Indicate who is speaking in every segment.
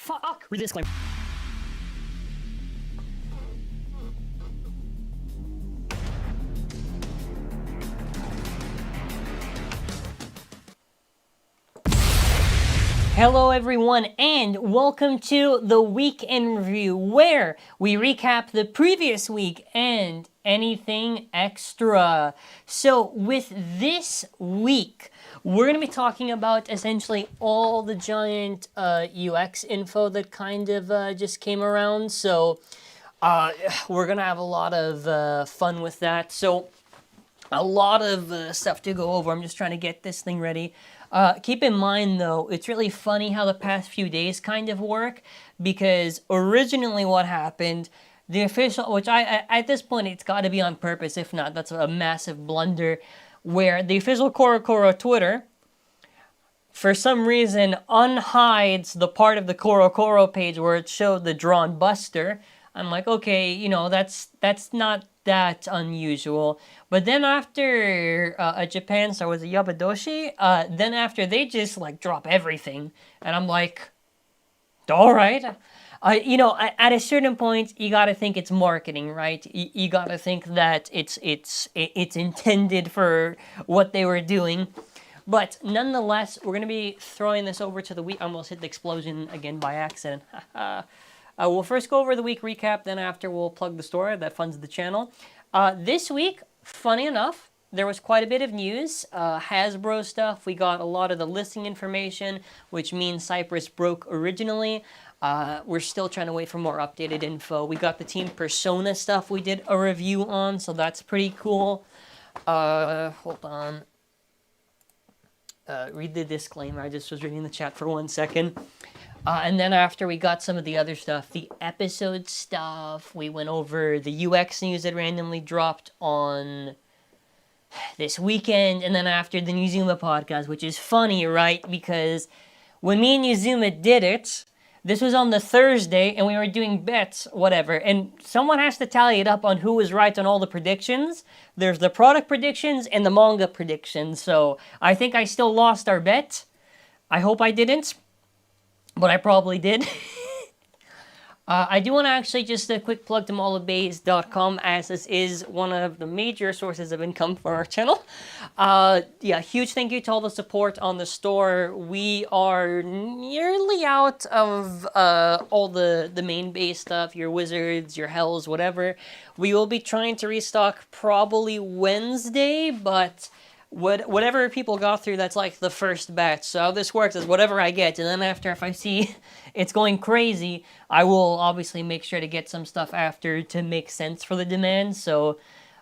Speaker 1: Fuck! Read the disclaimer. Hello everyone and welcome to the Week in Review, where we recap the previous week and anything extra. So with this week, we're going to be talking about essentially all the giant UX info that kind of just came around. So we're going to have a lot of fun with that. So a lot of stuff to go over. I'm just trying to get this thing ready. Keep in mind, though, it's really funny how the past few days kind of work, because originally what happened, the official, which at this point, it's got to be on purpose. If not, that's a massive blunder, where the official CoroCoro Twitter, for some reason, unhides the part of the CoroCoro page where it showed the drawn Buster. I'm like, okay, you know, that's not that unusual. But then after a Japan star, was it Yabadoshi? Then after, they just like drop everything. And I'm like, all right. You know, at a certain point, you gotta think it's marketing, right? You gotta think that it's intended for what they were doing. But nonetheless, we're gonna be throwing this over to the week. I almost hit the explosion again by accident. We'll first go over the week recap, then after we'll plug the store that funds the channel. This week, funny enough, there was quite a bit of news. Hasbro stuff, we got a lot of the listing information, which means Cypress broke originally. We're still trying to wait for more updated info. We got the Team Persona stuff we did a review on, so that's pretty cool. Hold on. Read the disclaimer. I just was reading the chat for 1 second. And then after, we got some of the other stuff, the episode stuff. We went over the UX news that randomly dropped on this weekend. And then after, the Newzuma podcast, which is funny, right? Because when me and Newzuma did it, this was on the Thursday, and we were doing bets, whatever. And someone has to tally it up on who was right on all the predictions. There's the product predictions and the manga predictions. So I think I still lost our bet. I hope I didn't. But I probably did. I do want to actually just a quick plug to mallofbays.com, as this is one of the major sources of income for our channel. Yeah, huge thank you to all the support on the store. We are nearly out of all the main base stuff, your wizards, your hells, whatever. We will be trying to restock probably Wednesday, but whatever people got through, that's like the first batch. So how this works is whatever I get, and then after, if I see it's going crazy, I will obviously make sure to get some stuff after to make sense for the demand. So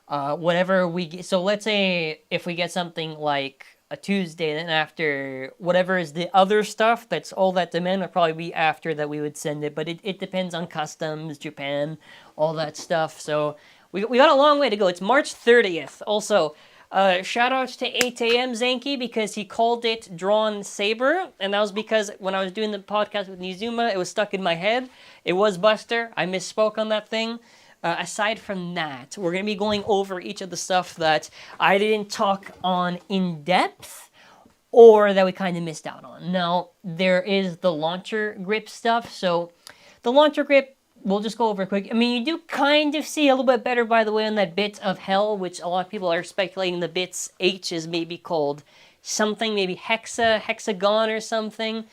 Speaker 1: whatever we get, so let's say if we get something like a Tuesday, then after, whatever is the other stuff that's all that demand would probably be after that we would send it. But it depends on customs, Japan, all that stuff. So we got a long way to go. It's March 30th. Also, shout out to 8 a.m. Zankye, because he called it Drawn Saber, and that was because when I was doing the podcast with Newzuma, it was stuck in my head. It was Buster. I misspoke on that thing. Aside from that, we're going to be going over each of the stuff that I didn't talk on in depth, or that we kind of missed out on. Now, there is the launcher grip stuff. So the launcher grip, we'll just go over quick. I mean, you do kind of see a little bit better, by the way, on that bit of hell, which a lot of people are speculating the bits H is maybe called something, maybe hexagon or something.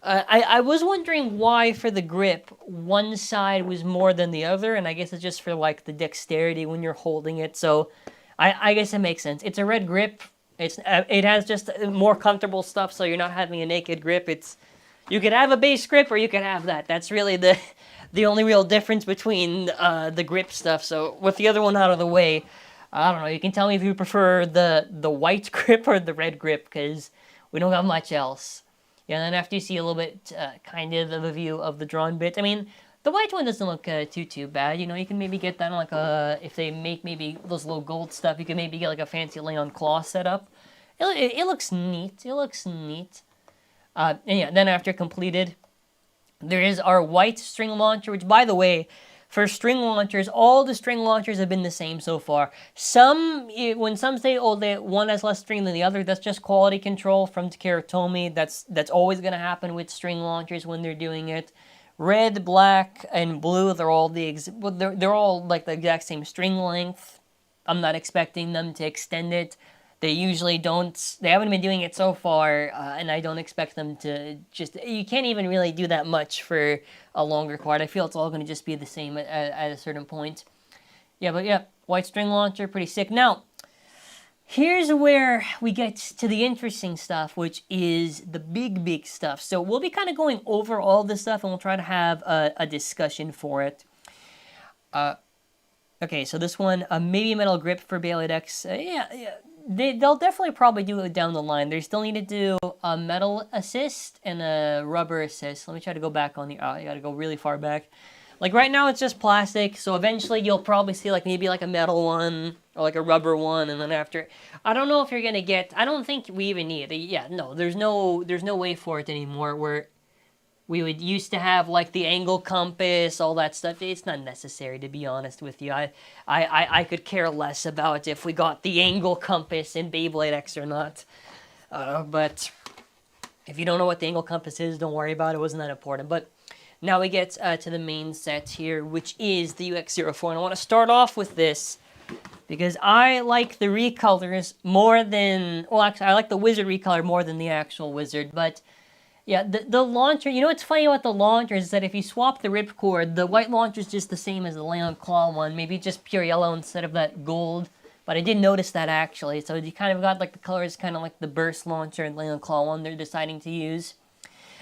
Speaker 1: I was wondering why for the grip, one side was more than the other, and I guess it's just for, like, the dexterity when you're holding it. So I guess it makes sense. It's a red grip. It has just more comfortable stuff, so you're not having a naked grip. You could have a base grip, or you could have that. That's really the only real difference between the grip stuff. So with the other one out of the way, I don't know, you can tell me if you prefer the white grip or the red grip, because we don't got much else. Yeah, and then after you see a little bit kind of a view of the drawn bit, I mean, the white one doesn't look too bad. You know, you can maybe get that on like if they make maybe those little gold stuff, you can maybe get like a fancy Leon claw setup. It looks neat. It looks neat. And yeah, then after completed, there is our white string launcher, which, by the way, for string launchers, all the string launchers have been the same so far. When some say, oh, one has less string than the other, that's just quality control from Takara Tomy. That's always going to happen with string launchers when they're doing it. Red, black, and blue, they're all they're all like the exact same string length. I'm not expecting them to extend it. They usually don't. They haven't been doing it so far, and I don't expect them to just... You can't even really do that much for a longer card. I feel it's all going to just be the same at a certain point. Yeah, but yeah, white string launcher, pretty sick. Now, here's where we get to the interesting stuff, which is the big stuff. So we'll be kind of going over all this stuff, and we'll try to have a discussion for it. Okay, so this one, maybe a metal grip for Beyblade X. Yeah. They'll definitely probably do it down the line. They still need to do a metal assist and a rubber assist. Let me try to go back on the... Oh, you gotta go really far back. Like right now it's just plastic, so eventually you'll probably see like maybe like a metal one or like a rubber one, and then after... I don't know if you're gonna get... I don't think we even need it. Yeah, no, there's no way for it anymore where we would used to have like the angle compass, all that stuff. It's not necessary, to be honest with you. I could care less about if we got the angle compass in Beyblade X or not. But if you don't know what the angle compass is, don't worry about it. It wasn't that important. But now we get to the main set here, which is the UX04. And I want to start off with this because I like the recolors more than... Well, actually, I like the wizard recolor more than the actual wizard, but... Yeah, the launcher, you know what's funny about the launcher is that if you swap the ripcord, the white launcher is just the same as the Leon Claw one, maybe just pure yellow instead of that gold. But I did notice that actually, so you kind of got like the colors kind of like the burst launcher and Leon Claw one they're deciding to use.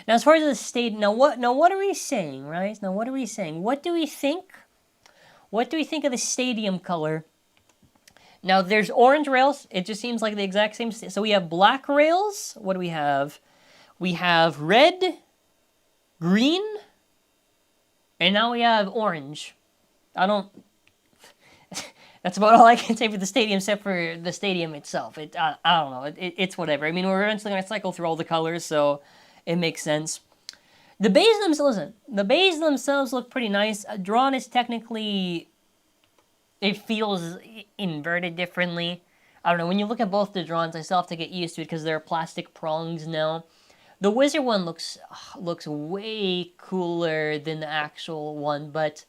Speaker 1: Now as far as the state, now what are we saying, right? Now what are we saying? What do we think? What do we think of the stadium color? Now there's orange rails, it just seems like the exact same, so we have black rails, what do we have? We have red, green, and now we have orange. That's about all I can say for the stadium, except for the stadium itself. I don't know. It's whatever. I mean, we're eventually going to cycle through all the colors, so it makes sense. The bays themselves look pretty nice. Dran is technically... It feels inverted differently. I don't know. When you look at both the Drans, I still have to get used to it because they're plastic prongs now. The wizard one looks way cooler than the actual one, but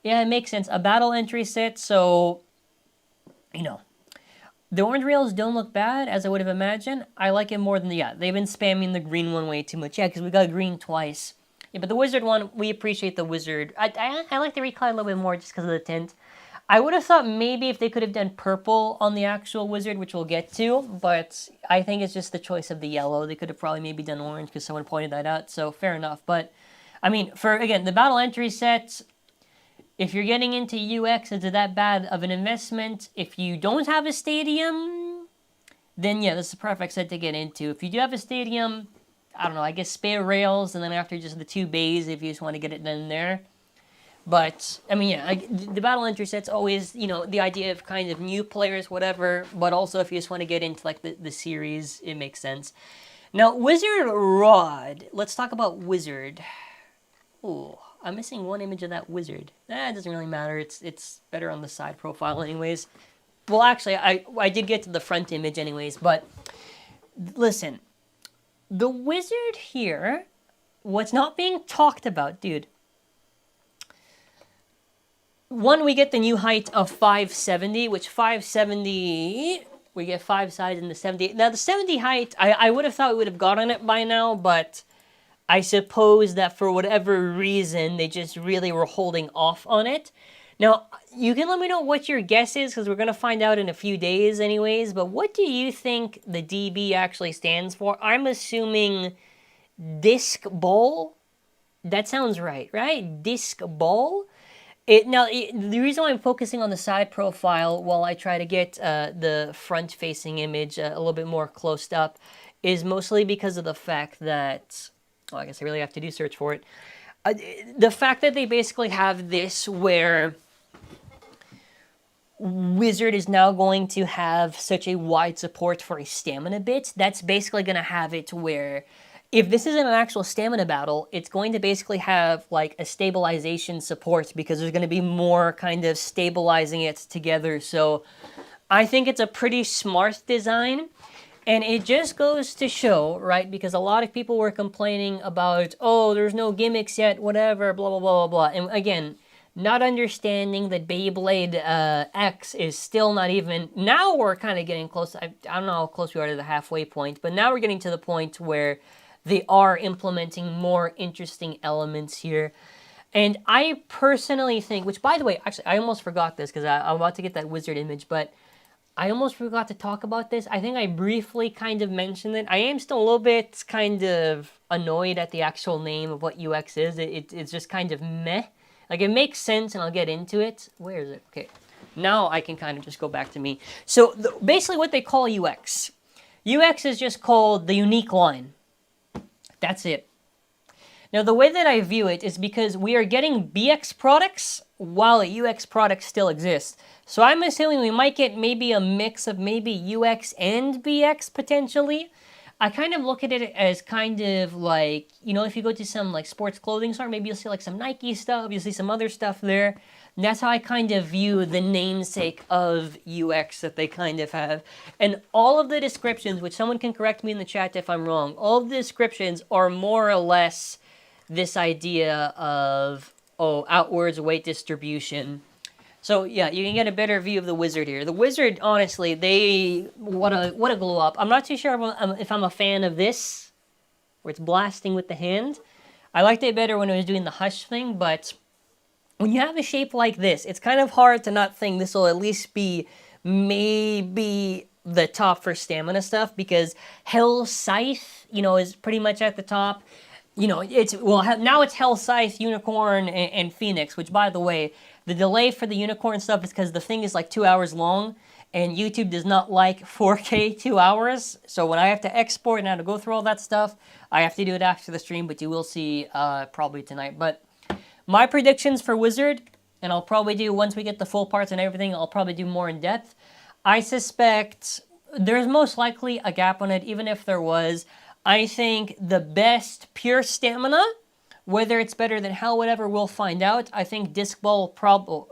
Speaker 1: yeah, it makes sense. A battle entry set, so, you know, the orange rails don't look bad, as I would have imagined. I like it more than the... Yeah, they've been spamming the green one way too much. Yeah, because we got green twice. Yeah, but the wizard one, we appreciate the wizard. I like the recolor a little bit more just because of the tint. I would have thought maybe if they could have done purple on the actual wizard, which we'll get to, but I think it's just the choice of the yellow. They could have probably maybe done orange because someone pointed that out, so fair enough. But, I mean, for, again, the battle entry sets, if you're getting into UX, is it that bad of an investment? If you don't have a stadium, then yeah, this is the perfect set to get into. If you do have a stadium, I don't know, I guess spare rails, and then after just the two bays if you just want to get it done there. But, I mean, yeah, the battle entry set's always, you know, the idea of kind of new players, whatever, but also if you just want to get into, like, the series, it makes sense. Now, Wizard Rod. Let's talk about Wizard. Ooh, I'm missing one image of that Wizard. It doesn't really matter. It's better on the side profile anyways. Well, actually, I did get to the front image anyways, but listen. The Wizard here, what's not being talked about, dude... One, we get the new height of 570, which 570, we get 5 sides in the 70. Now, the 70 height, I would have thought we would have gotten it by now, but I suppose that for whatever reason, they just really were holding off on it. Now, you can let me know what your guess is, because we're going to find out in a few days anyways, but what do you think the DB actually stands for? I'm assuming disc ball. That sounds right, right? Disc ball? The reason why I'm focusing on the side profile while I try to get the front-facing image a little bit more closed up is mostly because of the fact that... Well, I guess I really have to do search for it. The fact that they basically have this where Wizard is now going to have such a wide support for a stamina bit, that's basically going to have it where... If this isn't an actual stamina battle, it's going to basically have, like, a stabilization support because there's going to be more kind of stabilizing it together. So I think it's a pretty smart design. And it just goes to show, right, because a lot of people were complaining about, oh, there's no gimmicks yet, whatever, blah, blah, blah, blah, blah. And again, not understanding that Beyblade X is still not even... Now we're kind of getting close. I don't know how close we are to the halfway point, but now we're getting to the point where they are implementing more interesting elements here. And I personally think, which by the way, actually, I almost forgot this because I'm about to get that wizard image, but I almost forgot to talk about this. I think I briefly kind of mentioned it. I am still a little bit kind of annoyed at the actual name of what UX is. It's just kind of meh. Like, it makes sense, and I'll get into it. Where is it? Okay. Now I can kind of just go back to me. So, basically what they call UX. UX is just called the unique line. That's it. Now, the way that I view it is because we are getting BX products while a UX product still exists. So I'm assuming we might get maybe a mix of maybe UX and BX potentially. I kind of look at it as kind of like, you know, if you go to some like sports clothing store, maybe you'll see like some Nike stuff, you'll see some other stuff there. And that's how I kind of view the namesake of UX that they kind of have. And all of the descriptions, which someone can correct me in the chat if I'm wrong, all of the descriptions are more or less this idea of, oh, outwards weight distribution. So yeah, you can get a better view of the wizard here. The wizard, honestly, what a glow up. I'm not too sure if I'm a fan of this, where it's blasting with the hand. I liked it better when it was doing the hush thing, but when you have a shape like this, it's kind of hard to not think this will at least be maybe the top for stamina stuff, because Hell's Scythe, you know, is pretty much at the top. You know, now it's Hell Scythe, Unicorn, and Phoenix, which, by the way, the delay for the Unicorn stuff is because the thing is like 2 hours long, and YouTube does not like 4K 2 hours. So when I have to export and I have to go through all that stuff, I have to do it after the stream, but you will see probably tonight. But my predictions for Wizard, and I'll probably do, once we get the full parts and everything, I'll probably do more in depth. I suspect there's most likely a gap on it, even if there was. I think the best pure stamina, whether it's better than Hell, whatever, we'll find out. I think Disc Ball,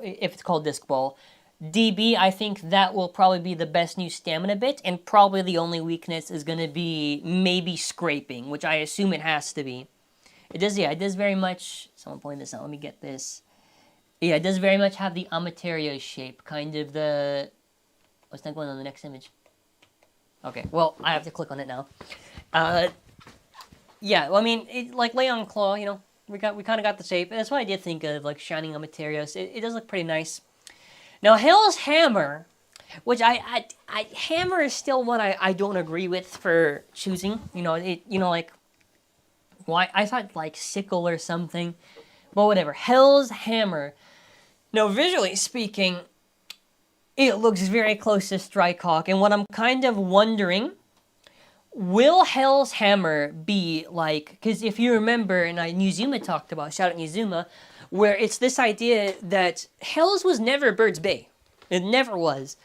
Speaker 1: if it's called Disc Ball, DB, I think that will probably be the best new stamina bit, and probably the only weakness is going to be maybe scraping, which I assume it has to be. It does, yeah, it does very much, someone point this out, let me get this. Yeah, it does very much have the Amateria shape, kind of the, what's not going on the next image? Okay, well, I have to click on it now. Yeah, well, I mean, like Leon Claw, you know, we kind of got the shape. That's what I did think of, like Shining Amaterios. It does look pretty nice. Now, Hell's Hammer, which Hammer is still one I don't agree with for choosing. You know, like, why? I thought like Sickle or something, but whatever. Hell's Hammer. Now, visually speaking, it looks very close to Strike Hawk, and what I'm kind of wondering, will Hell's Hammer be like, because if you remember, and Newzuma talked about, shout out Newzuma, where it's this idea that Hell's was never Bird's Bay. It never was.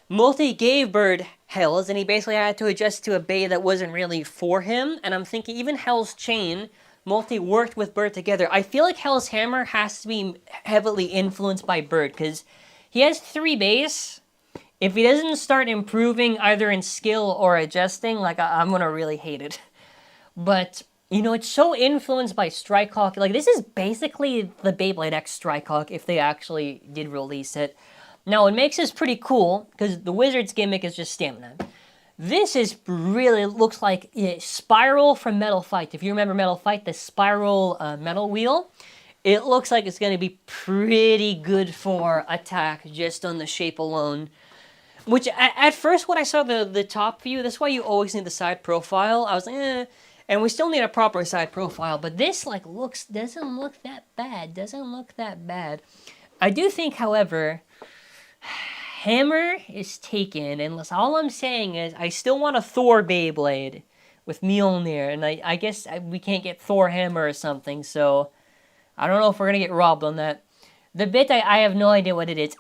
Speaker 1: Multi gave Bird Hell's, and he basically had to adjust to a bay that wasn't really for him, and I'm thinking even Hell's Chain, Multi worked with Bird together. I feel like Hell's Hammer has to be heavily influenced by Bird, because he has 3 bays. If he doesn't start improving either in skill or adjusting, like, I'm going to really hate it. But, you know, it's so influenced by Strike Hawk. Like, this is basically the Beyblade X Strike Hawk, if they actually did release it. Now, it makes this pretty cool, because the Wizard's gimmick is just stamina. This is really, looks like Spiral from Metal Fight. If you remember Metal Fight, the Spiral metal wheel, it looks like it's going to be pretty good for attack, just on the shape alone. Which, at first, when I saw the top view, that's why you always need the side profile. I was like, eh. And we still need a proper side profile. But this, like, doesn't look that bad. Doesn't look that bad. I do think, however, Hammer is taken. And all I'm saying is, I still want a Thor Beyblade with Mjolnir. And I guess we can't get Thor Hammer or something. So, I don't know if we're going to get robbed on that. The bit, I have no idea what it is.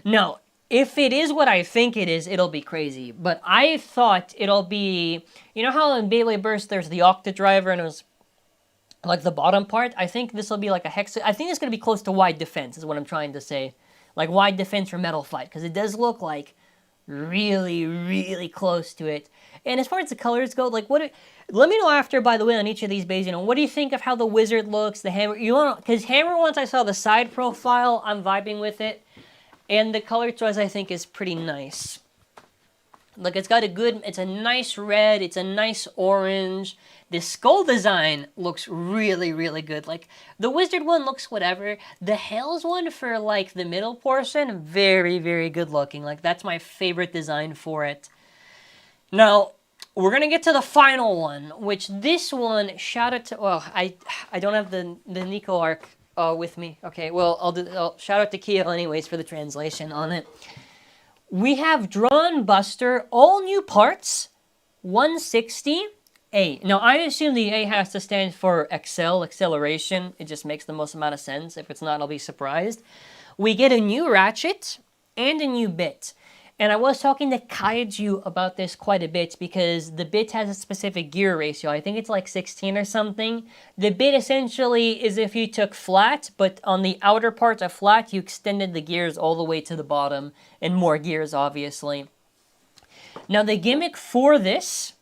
Speaker 1: No. If it is what I think it is, it'll be crazy. But I thought it'll be... You know how in Beyblade Burst there's the Octadriver and it was like the bottom part? I think this will be like a hex... I think it's going to be close to Wide Defense is what I'm trying to say. Like Wide Defense for Metal Fight. Because it does look like really, really close to it. And as far as the colors go, like let me know after, by the way, on each of these bays, what do you think of how the wizard looks, the hammer, because hammer, once I saw the side profile, I'm vibing with it. And the color choice, I think, is pretty nice. Look, it's a nice red, it's a nice orange. The skull design looks really, really good. Like, the wizard one looks whatever. The Hells one for, like, the middle portion, very, very good looking. Like, that's my favorite design for it. Now, we're going to get to the final one, which this one, shout out to, well, I don't have the Nico arc with me. Okay, well, I'll shout out to Keo anyways for the translation on it. We have Dran Buster, all new parts, 160. A. Now, I assume the A has to stand for acceleration. It just makes the most amount of sense. If it's not, I'll be surprised. We get a new ratchet and a new bit. And I was talking to Kaiju about this quite a bit because the bit has a specific gear ratio. I think it's like 16 or something. The bit essentially is if you took flat, but on the outer parts of flat, you extended the gears all the way to the bottom. And more gears, obviously. Now, the gimmick for this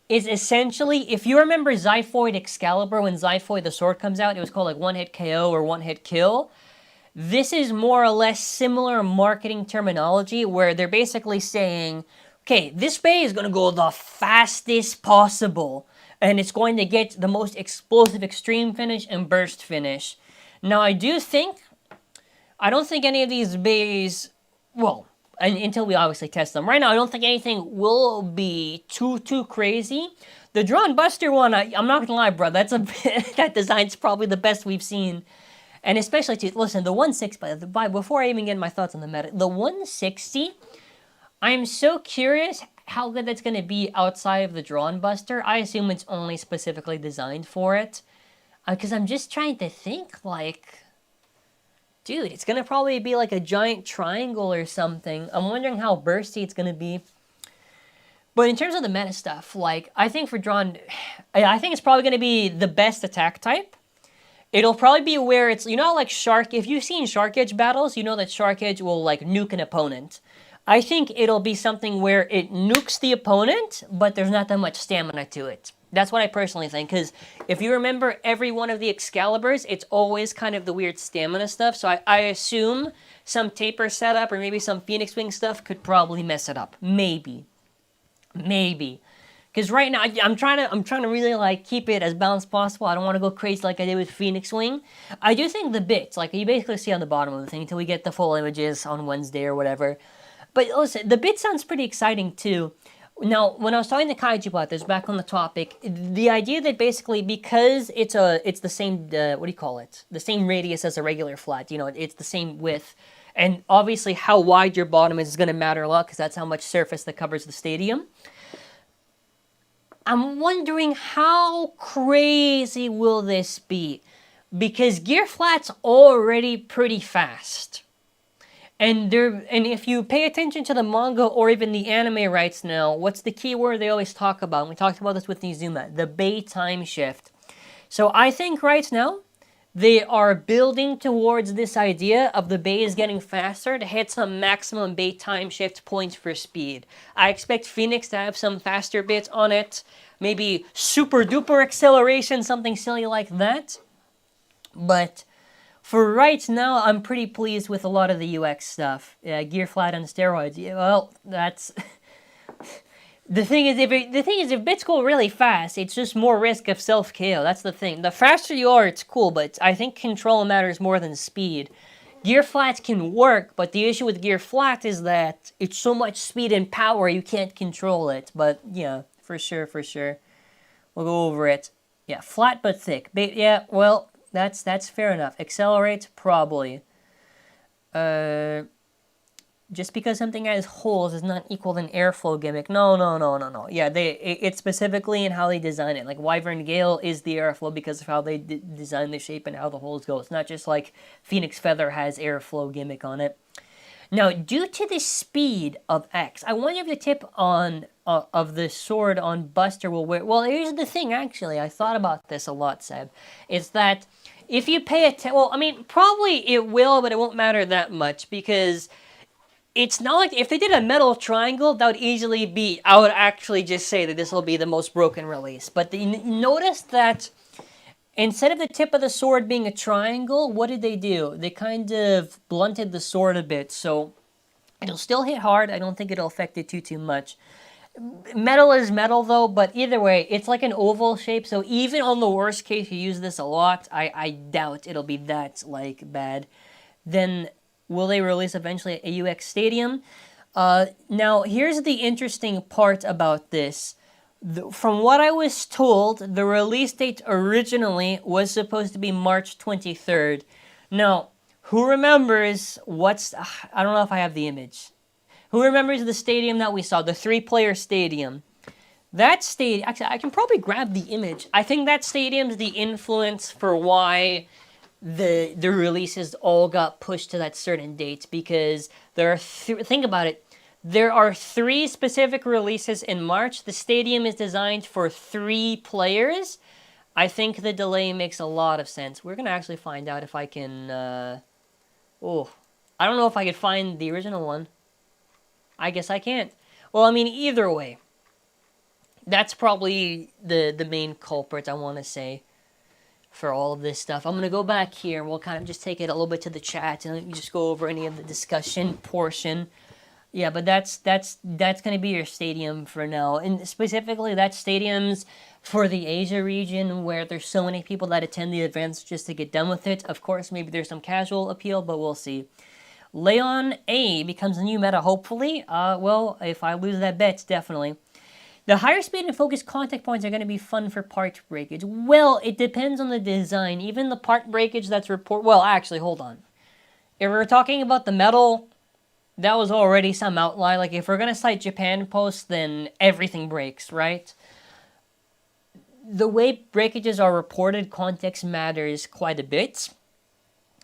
Speaker 1: is essentially, if you remember Xiphoid Excalibur, when Xiphoid the sword comes out, it was called like one-hit KO or one-hit kill. This is more or less similar marketing terminology where they're basically saying, okay, this bay is going to go the fastest possible, and it's going to get the most explosive extreme finish and burst finish. Now, I don't think any of these bays, well, until we obviously test them. Right now, I don't think anything will be too crazy. The Dran Buster one, I'm not gonna lie, bro, that design's probably the best we've seen. And especially, listen, the 160, before I even get my thoughts on the meta, the 160, I'm so curious how good that's gonna be outside of the Dran Buster. I assume it's only specifically designed for it. Because I'm just trying to think, like, dude, it's going to probably be like a giant triangle or something. I'm wondering how bursty it's going to be. But in terms of the meta stuff, like, I think for Dran, I think it's probably going to be the best attack type. It'll probably be where it's, like Shark, if you've seen Shark Edge battles, you know that Shark Edge will, like, nuke an opponent. I think it'll be something where it nukes the opponent, but there's not that much stamina to it. That's what I personally think, because if you remember every one of the Excaliburs, it's always kind of the weird stamina stuff, so I assume some taper setup or maybe some Phoenix Wing stuff could probably mess it up. Maybe. Because right now, I'm trying to really, like, keep it as balanced as possible. I don't want to go crazy like I did with Phoenix Wing. I do think the bits, like, you basically see on the bottom of the thing until we get the full images on Wednesday or whatever. But listen, the bit sounds pretty exciting, too. Now, when I was talking to Kaiju about this, back on the topic, the idea that basically because it's the same, what do you call it? The same radius as a regular flat, it's the same width. And obviously how wide your bottom is going to matter a lot because that's how much surface that covers the stadium. I'm wondering how crazy will this be? Because Gear Flat's already pretty fast. And if you pay attention to the manga or even the anime rights now, what's the key word they always talk about? And we talked about this with Nizuma, the Bay time shift. So I think right now, they are building towards this idea of the Bay is getting faster to hit some maximum Bay time shift points for speed. I expect Phoenix to have some faster bits on it, maybe super duper acceleration, something silly like that. But for right now, I'm pretty pleased with a lot of the UX stuff. Gear Flat on steroids. Yeah, well, that's the thing is if bits go really fast, it's just more risk of self KO. That's the thing. The faster you are, it's cool, but I think control matters more than speed. Gear Flats can work, but the issue with Gear Flat is that it's so much speed and power you can't control it. But yeah, for sure. We'll go over it. Yeah, flat but thick. Yeah, well. That's fair enough. Accelerate, probably. Just because something has holes is not equal to an airflow gimmick. No. Yeah, it's specifically in how they design it. Like, Wyvern Gale is the airflow because of how they design the shape and how the holes go. It's not just like Phoenix Feather has airflow gimmick on it. Now, due to the speed of X, I wonder if the tip of the sword on Buster will wear... Well, here's the thing, actually. I thought about this a lot, Seb. Is that if you pay attention... Well, I mean, probably it will, but it won't matter that much because it's not like if they did a metal triangle, that would easily be. I would actually just say that this will be the most broken release. But notice that instead of the tip of the sword being a triangle, what did they do? They kind of blunted the sword a bit, so it'll still hit hard. I don't think it'll affect it too much. Metal is metal though, but either way, it's like an oval shape. So even on the worst case, you use this a lot. I doubt it'll be that like bad. Then will they release eventually a UX Stadium? Now here's the interesting part about this. From what I was told, the release date originally was supposed to be March 23rd. Now, who remembers I don't know if I have the image. Who remembers the stadium that we saw, the 3-player stadium? That stadium, actually, I can probably grab the image. I think that stadium's the influence for why the releases all got pushed to that certain date, because there are, think about it, there are 3 specific releases in March. The stadium is designed for 3 players. I think the delay makes a lot of sense. We're going to actually find out if I can, I don't know if I could find the original one. I guess I can't. Well, I mean, either way, that's probably the main culprit, I want to say, for all of this stuff. I'm going to go back here, and we'll kind of just take it a little bit to the chat, and just go over any of the discussion portion. Yeah, but that's going to be your stadium for now. And specifically, that stadium's for the Asia region, where there's so many people that attend the events just to get done with it. Of course, maybe there's some casual appeal, but we'll see. Leon A becomes the new meta, hopefully. Well, if I lose that bet, definitely. The higher speed and focus contact points are going to be fun for part breakage. Well, it depends on the design. Even the part breakage that's well, actually, hold on. If we're talking about the metal, that was already some outlier. Like, if we're going to cite Japan Post, then everything breaks, right? The way breakages are reported, context matters quite a bit.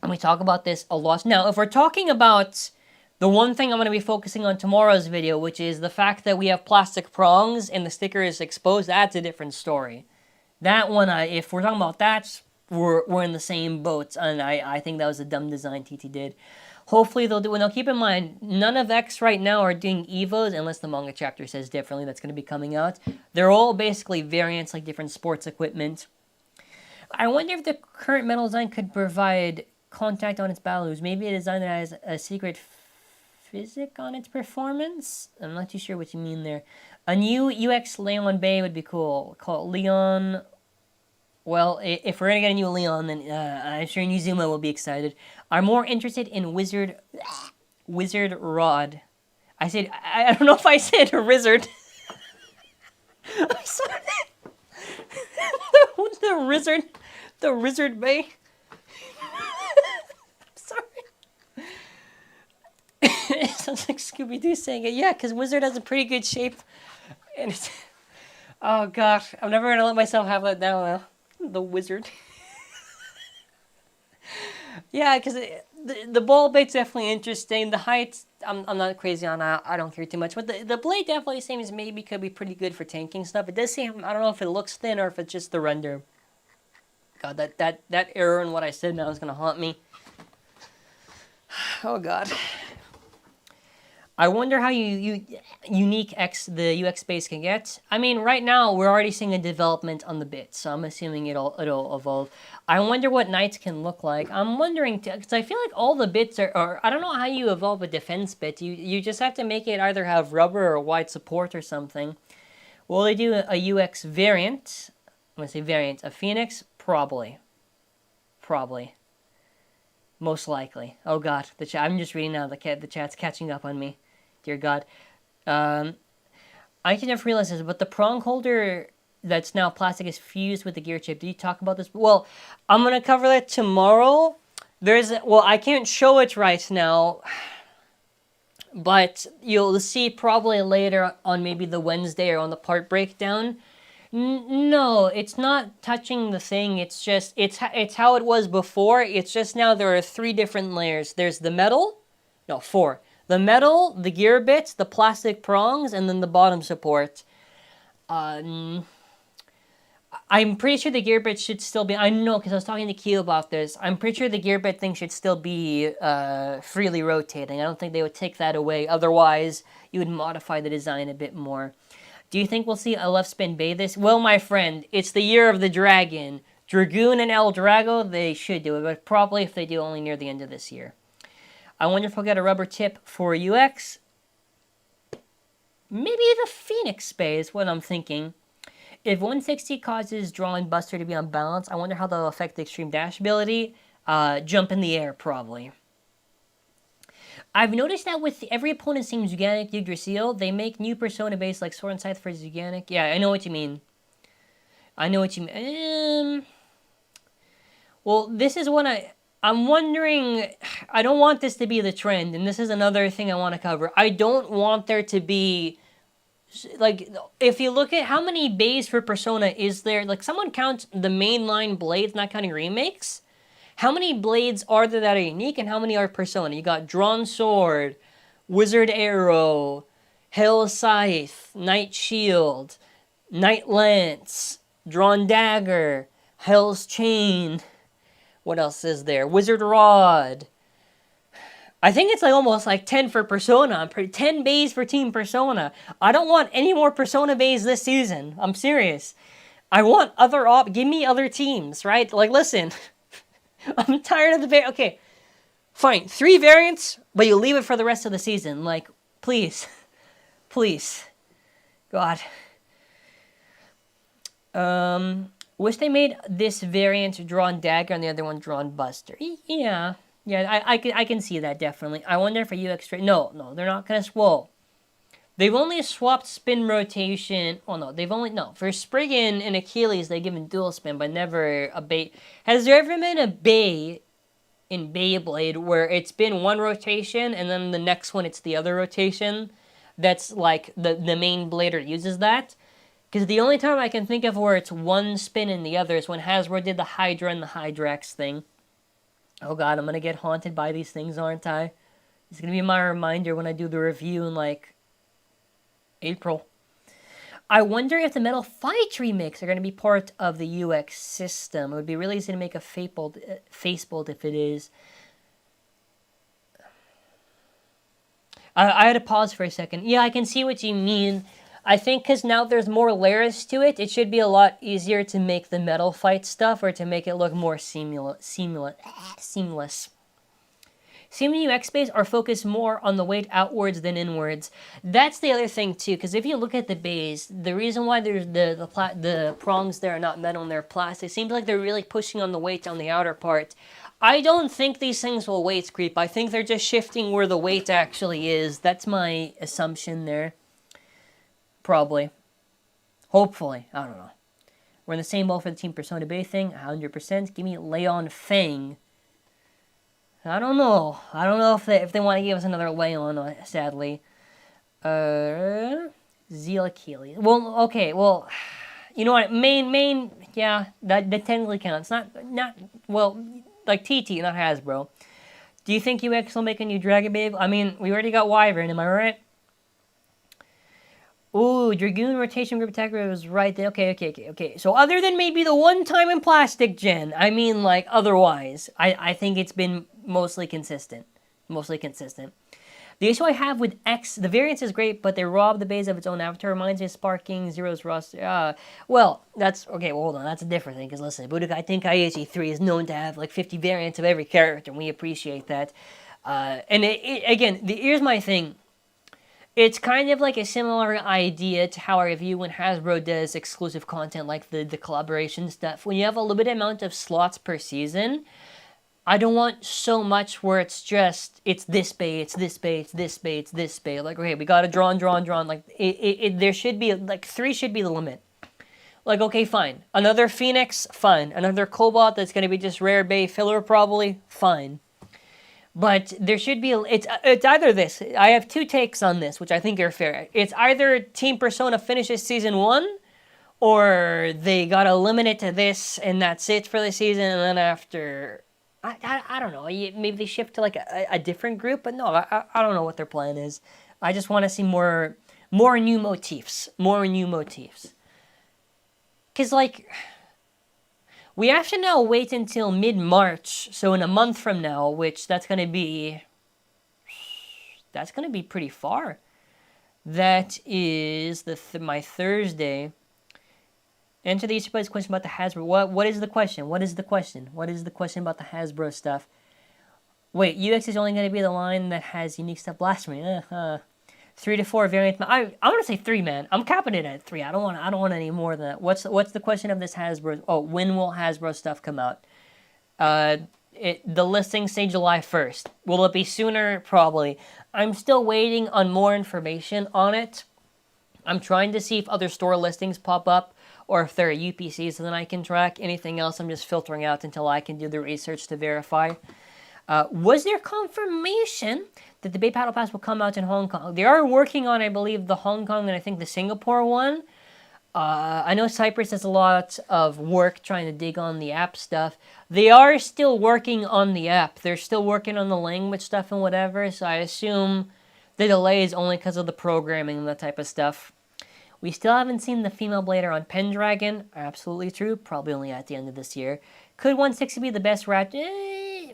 Speaker 1: And we talk about this a lot. Now, if we're talking about the one thing I'm going to be focusing on tomorrow's video, which is the fact that we have plastic prongs and the sticker is exposed, that's a different story. That one, if we're talking about that, we're in the same boat. And I think that was a dumb design TT did. Hopefully they'll do it. Now, keep in mind, none of X right now are doing EVOs, unless the manga chapter says differently. That's going to be coming out. They're all basically variants, like different sports equipment. I wonder if the current metal design could provide contact on its balloons. Maybe a design that has a secret physic on its performance? I'm not too sure what you mean there. A new UX Leon Bay would be cool. Call it Leon. Well, if we're going to get a new Leon, then I'm sure Nizuma will be excited. I'm more interested in Wizard Rod. I don't know if I said a wizard. I'm sorry. The Wizard Bay. It sounds like Scooby-Doo saying it. Yeah, because Wizard has a pretty good shape. And it's... Oh, gosh. I'm never going to let myself have that down now. The Wizard. Yeah, because the ball bait's definitely interesting. The height, I'm not crazy on. I don't care too much. But the blade definitely seems maybe could be pretty good for tanking stuff. It does seem... I don't know if it looks thin or if it's just the render. God, that error in what I said now is going to haunt me. Oh, God. I wonder how unique the UX space can get. I mean, right now, we're already seeing a development on the bit, so I'm assuming it'll evolve. I wonder what knights can look like. I'm wondering, because I feel like all the bits are, I don't know how you evolve a defense bit. You just have to make it either have rubber or wide support or something. Will they do a UX variant? I'm going to say variant. A Phoenix? Probably. Most likely. Oh, God. The chat. I'm just reading now. The chat's catching up on me. Dear God. I can never realize this, but the prong holder that's now plastic is fused with the gear chip. Did you talk about this? Well, I'm going to cover that tomorrow. I can't show it right now, but you'll see probably later on maybe the Wednesday or on the part breakdown. No, it's not touching the thing. It's just, it's how it was before. It's just now there are 3 different layers. There's the metal. No, 4. The metal, the gear bits, the plastic prongs, and then the bottom support. I'm pretty sure the gear bit should still be... I know, because I was talking to Q about this. I'm pretty sure the gear bit thing should still be freely rotating. I don't think they would take that away. Otherwise, you would modify the design a bit more. Do you think we'll see a left spin bay this? Well, my friend, it's the year of the dragon. Dragoon and El Drago, they should do it, but probably if they do, only near the end of this year. I wonder if we'll get a rubber tip for UX. Maybe the Phoenix bay is what I'm thinking. If 160 causes Draw and Buster to be unbalanced, I wonder how that'll affect the extreme dash ability. Jump in the air, probably. I've noticed that with every opponent seems Zuganic Yggdrasil, they make new persona base like Sword and Scythe for Zuganic. Yeah, I know what you mean. I know what you mean. Well, this is what I'm wondering. I don't want this to be the trend, and this is another thing I want to cover. I don't want there to be... Like, if you look at how many bays for Persona is there, like, someone counts the mainline blades, not counting remakes. How many blades are there that are unique, and how many are Persona? You got Drawn Sword, Wizard Arrow, Hell Scythe, Knight Shield, Knight Lance, Drawn Dagger, Hell's Chain. What else is there? Wizard Rod. I think it's like almost like 10 for Persona. 10 bays for Team Persona. I don't want any more Persona bays this season. I'm serious. I want other give me other teams, right? Like, listen. I'm tired of the bay. Okay. Fine. 3 variants, but you leave it for the rest of the season. Like, please. Please. God. Wish they made this variant Drawn Dagger and the other one Drawn Buster. Yeah. Yeah, I can see that, definitely. I wonder if a UX straight... No, they're not going to swole. They've only swapped spin rotation... Oh, no, they've only... No, for Spriggan and Achilles, they've given dual spin, but never a bay... Has there ever been a bay in Beyblade where it's been one rotation, and then the next one it's the other rotation? That's, like, the main blader uses that? Because the only time I can think of where it's one spin and the other is when Hasbro did the Hydra and the Hydrax thing. Oh god, I'm gonna get haunted by these things, aren't I? It's gonna be my reminder when I do the review in, like, April. I wonder if the Metal Fight remakes are gonna be part of the UX system. It would be really easy to make a Facebolt if it is. I had to pause for a second. Yeah, I can see what you mean. I think because now there's more layers to it, it should be a lot easier to make the Metal Fight stuff or to make it look more seamless. Seem UX bays are focused more on the weight outwards than inwards. That's the other thing too, because if you look at the bays, the reason why there's the prongs there are not metal and they're plastic, it seems like they're really pushing on the weight on the outer part. I don't think these things will weight creep. I think they're just shifting where the weight actually is. That's my assumption there. Probably. Hopefully. I don't know. We're in the same boat for the Team Persona Bay thing. 100%. Give me Leon Feng. I don't know. I don't know if they want to give us another Leon, sadly. Zeal Achilles. Well, okay. Well, you know what? Main, yeah, that technically counts. Not, well, like TT, not Hasbro. Do you think UX will make a new Dragon Babe? I mean, we already got Wyvern, am I right? Ooh, Dragoon rotation group attacker was right there. Okay. So other than maybe the one time in plastic gen, I mean, like, otherwise, I think it's been mostly consistent. The issue I have with X, the variance is great, but they rob the base of its own avatar. Reminds me of Sparking, Zero's roster. Well, that's, okay, well, hold on, that's a different thing, because listen, Budokai Tenkaichi 3 is known to have, like, 50 variants of every character, and we appreciate that. And again, here's my thing. It's kind of like a similar idea to how I review when Hasbro does exclusive content like the collaboration stuff. When you have a limited amount of slots per season, I don't want so much where it's just, it's this bay, it's this bay, it's this bay, it's this bay. Like, okay, we got to drawn. Like, there should be, like, 3 should be the limit. Like, okay, fine. Another Phoenix, fine. Another Cobalt that's going to be just rare bay filler, probably, fine. But there should be, it's either this. I have 2 takes on this, which I think are fair. It's either Team Persona finishes Season 1, or they gotta limit it to this, and that's it for the season, and then after, I don't know, maybe they shift to like a different group, but no, I don't know what their plan is. I just want to see more new motifs. Because, like, We have to now wait until mid-March, so in a month from now, which that's going to be pretty far. That is my Thursday. Enter the Easter Buzz question about the Hasbro. What is the question? What is the question? What is the question about the Hasbro stuff? Wait, UX is only going to be the line that has unique stuff blasphemy. 3 to 4 variants. I want to say 3, man. I'm capping it at 3. I don't want any more than that. What's the question of this Hasbro? Oh, when will Hasbro stuff come out? The listings say July 1st. Will it be sooner? Probably. I'm still waiting on more information on it. I'm trying to see if other store listings pop up or if there are UPCs that I can track. Anything else, I'm just filtering out until I can do the research to verify. Was there confirmation that the Beyblade Battle Pass will come out in Hong Kong? They are working on, I believe, the Hong Kong and I think the Singapore one. I know Cyprus has a lot of work trying to dig on the app stuff. They are still working on the app. They're still working on the language stuff and whatever, so I assume the delay is only because of the programming and that type of stuff. We still haven't seen the female blader on Pendragon. Absolutely true. Probably only at the end of this year. Could 160 be the best rat?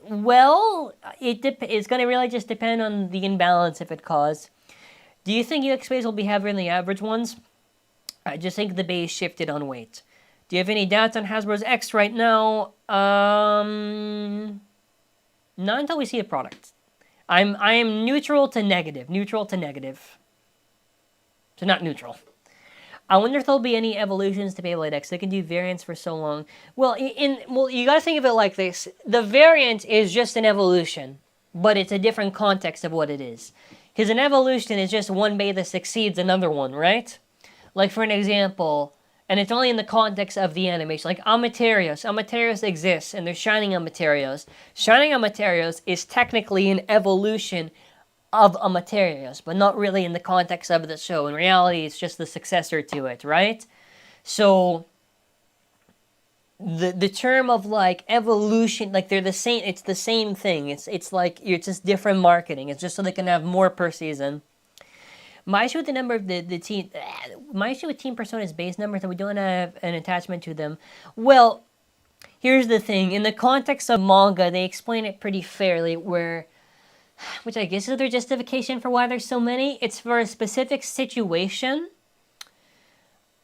Speaker 1: Well, it's going to really just depend on the imbalance if it caused. Do you think UX bays will be heavier than the average ones? I just think the base shifted on weight. Do you have any doubts on Hasbro's X right now? Not until we see the product. I am neutral to negative. Neutral to negative. So not neutral. I wonder if there'll be any evolutions to Beyblade X. They can do variants for so long. Well, you gotta think of it like this. The variant is just an evolution, but it's a different context of what it is. Because an evolution is just one bay that succeeds another one, right? Like for an example, and it's only in the context of the animation, like Amaterios. Amaterios exists, and there's Shining Amaterios. Shining Amaterios is technically an evolution of Amaterios, but not really in the context of the show. In reality, it's just the successor to it, right? So, the term of, like, evolution, like, they're the same, it's the same thing. It's like, it's just different marketing. It's just so they can have more per season. My issue with the number of the team, my issue with Team Persona's base numbers that we don't have an attachment to them. Well, here's the thing. In the context of manga, they explain it pretty fairly, which I guess is their justification for why there's so many. It's for a specific situation.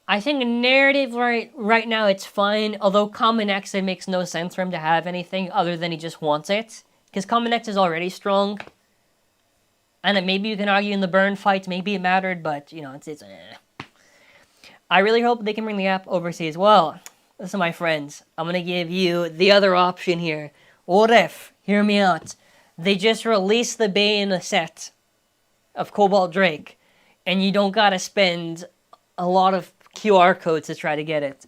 Speaker 1: I think narrative right now it's fine, although Common X, it makes no sense for him to have anything other than he just wants it. Because Common X is already strong. And maybe you can argue in the burn fights, maybe it mattered, but, you know, it's I really hope they can bring the app overseas. Well, listen, my friends, I'm going to give you the other option here. What if, hear me out, they just release the Bay in a set of Cobalt Drake, and you don't gotta spend a lot of QR codes to try to get it.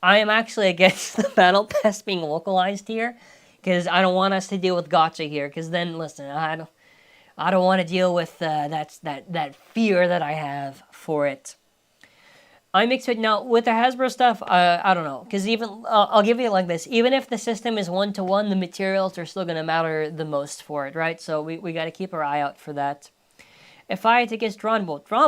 Speaker 1: I am actually against the Battle Pass being localized here, because I don't want us to deal with gacha here, because then, listen, I don't want to deal with that fear that I have for it. I'm excited now with the Hasbro stuff. I don't know, because even I'll give you it like this: even if the system is 1-to-1, the materials are still gonna matter the most for it, right? So we got to keep our eye out for that. If I had to guess, Dran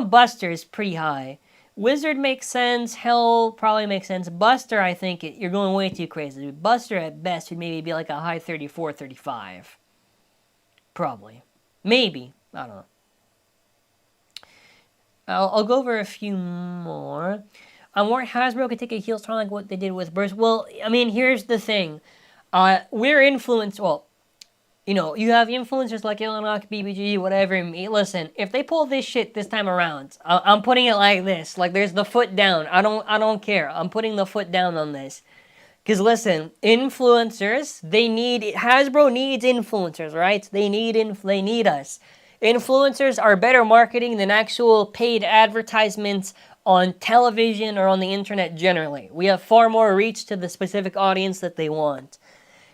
Speaker 1: Buster is pretty high. Wizard makes sense. Hell probably makes sense. Buster, I think you're going way too crazy. Buster at best would maybe be like a high 34, 35. Probably, maybe, I don't know. I'll go over a few more. I'm worried Hasbro could take a heel turn like what they did with Burst. Well, I mean, here's the thing. We're influenced. Well, you know, you have influencers like Illinois, BBG, whatever. Listen, if they pull this shit this time around, I'm putting it like this. Like, there's the foot down. I don't care. I'm putting the foot down on this. Because, listen, influencers, Hasbro needs influencers, right? They need us. Influencers are better marketing than actual paid advertisements on television or on the internet generally. We have far more reach to the specific audience that they want.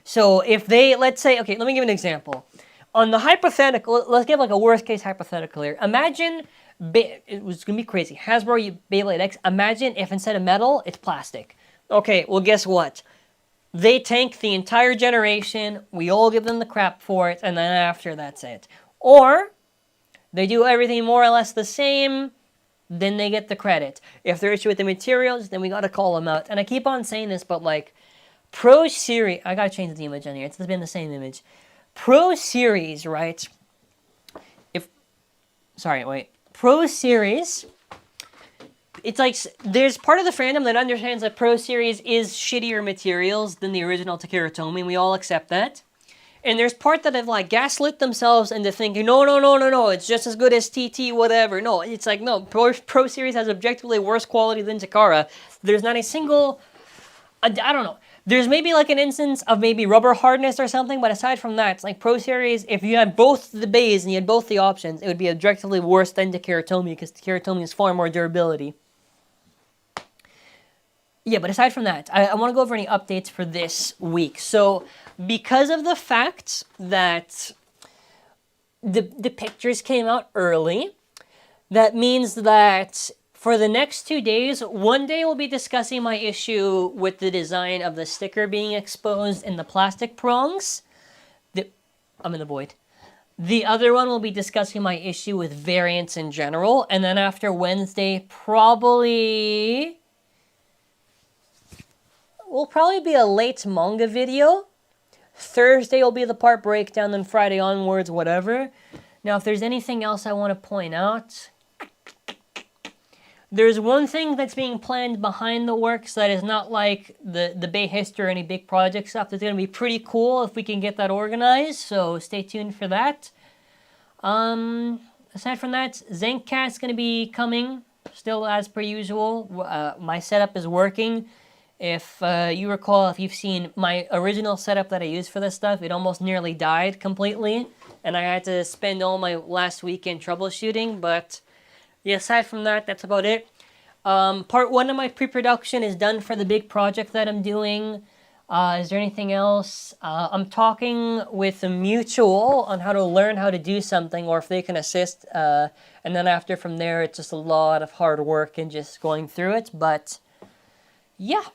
Speaker 1: So if they, let's say, okay, let me give an example. On the hypothetical, let's give like a worst case hypothetical here. Imagine, it was going to be crazy, Hasbro Beyblade X, imagine if instead of metal, it's plastic. Okay, well guess what? They tank the entire generation, we all give them the crap for it, and then after that's it. Or, they do everything more or less the same, then they get the credit. If they're issue with the materials, then we gotta call them out. And I keep on saying this, but like, Pro Series, I gotta change the image on here. It's been the same image. Pro Series, right? Pro Series, it's like, there's part of the fandom that understands that Pro Series is shittier materials than the original Takara Tomy. We all accept that. And there's part that have, like, gaslit themselves into thinking, no, it's just as good as TT, whatever. No, it's like, no, Pro Series has objectively worse quality than Takara. There's not a single, I don't know. There's maybe, like, an instance of maybe rubber hardness or something, but aside from that, it's like Pro Series, if you had both the bays and you had both the options, it would be objectively worse than Takara Tomy, because Takara Tomy has far more durability. Yeah, but aside from that, I want to go over any updates for this week. So, because of the fact that the pictures came out early, that means that for the next 2 days, one day we'll be discussing my issue with the design of the sticker being exposed in the plastic prongs. I'm in the void. The other one will be discussing my issue with variants in general. And then after Wednesday, will probably be a late manga video. Thursday will be the part breakdown, then Friday onwards, whatever. Now, if there's anything else I want to point out, there's one thing that's being planned behind the works that is not like the Bay history or any big project stuff. That's going to be pretty cool if we can get that organized, so stay tuned for that. Aside from that, zankye is going to be coming, still as per usual. My setup is working. If you recall, if you've seen my original setup that I used for this stuff, it almost nearly died completely. And I had to spend all my last weekend troubleshooting. But yeah, aside from that, that's about it. Part 1 of my pre-production is done for the big project that I'm doing. Is there anything else? I'm talking with a mutual on how to learn how to do something, or if they can assist. And then after, from there, it's just a lot of hard work and just going through it. But yeah.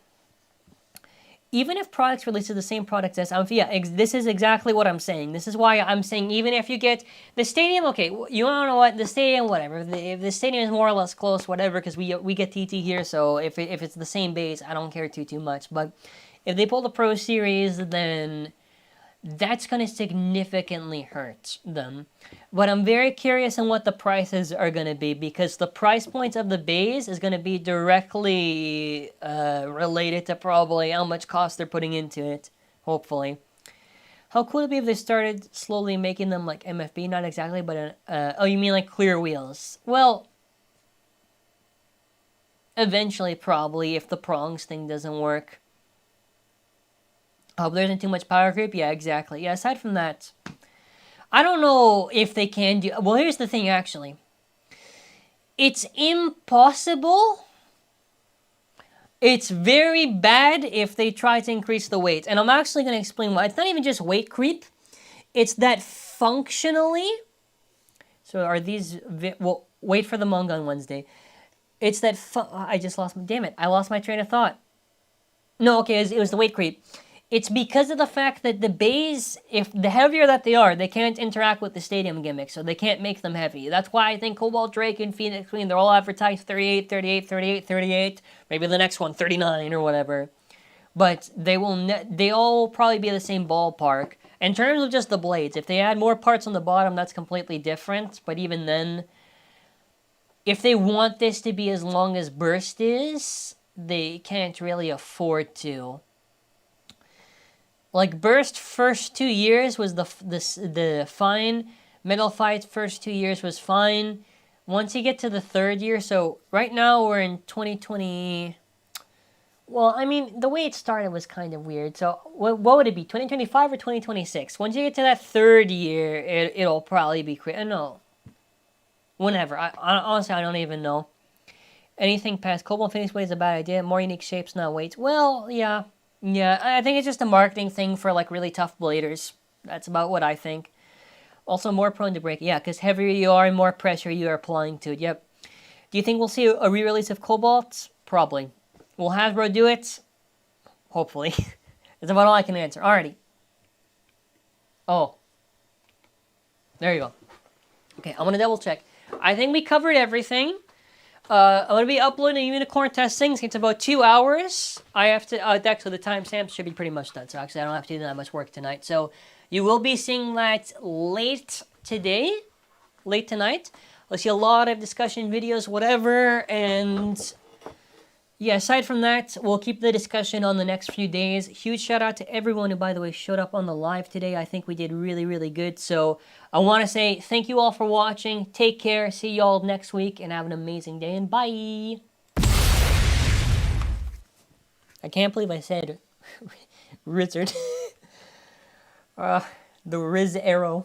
Speaker 1: Even if products release the same product as, this is exactly what I'm saying. This is why I'm saying even if you get the stadium, okay, you don't know what, the stadium, whatever. If the stadium is more or less close, whatever, because we get TT here, so if it's the same base, I don't care too much. But if they pull the Pro Series, then that's going to significantly hurt them. But I'm very curious on what the prices are going to be, because the price points of the base is going to be directly related to probably how much cost they're putting into it, hopefully. How cool would it be if they started slowly making them like MFB? Not exactly, but, oh, you mean like clear wheels? Well, eventually probably, if the prongs thing doesn't work. Oh, there isn't too much power creep? Yeah, exactly. Yeah, aside from that, I don't know if they can do... Well, here's the thing, actually. It's impossible. It's very bad if they try to increase the weight. And I'm actually going to explain why. It's not even just weight creep. It's that functionally... So are these... Well, wait for the manga on Wednesday. It's that... I just lost... Damn it. I lost my train of thought. No, okay, it was the weight creep. It's because of the fact that the bays, if the heavier that they are, they can't interact with the stadium gimmick, so they can't make them heavy. That's why I think Cobalt Drake and Phoenix Queen, they're all advertised 38, 38, 38, 38. Maybe the next one, 39 or whatever. But they all probably be the same ballpark. In terms of just the blades, if they add more parts on the bottom, that's completely different. But even then, if they want this to be as long as Burst is, they can't really afford to. Like, Burst first 2 years was the fine. Metal Fight first 2 years was fine. Once you get to the third year, so right now we're in 2020... Well, I mean, the way it started was kind of weird. So what would it be, 2025 or 2026? Once you get to that third year, it'll probably be... No. Whenever. Honestly, I don't even know. Anything past Cobalt Phoenix Blade is a bad idea. More unique shapes, not weights. Well, yeah. Yeah, I think it's just a marketing thing for, like, really tough bladers. That's about what I think. Also, more prone to break. Yeah, because heavier you are, more pressure you are applying to it. Yep. Do you think we'll see a re-release of Cobalt? Probably. Will Hasbro do it? Hopefully. That's about all I can answer. Alrighty. Oh. There you go. Okay, I'm going to double check. I think we covered everything. I'm going to be uploading unicorn testings. It's about 2 hours. I have to, actually the timestamps should be pretty much done. So actually I don't have to do that much work tonight. So you will be seeing that late today, late tonight. You'll see a lot of discussion videos, whatever. And yeah, aside from that, we'll keep the discussion on the next few days. Huge shout out to everyone who, by the way, showed up on the live today. I think we did really, really good. So I want to say thank you all for watching. Take care. See you all next week and have an amazing day. And bye. I can't believe I said Rizzard. The Riz arrow.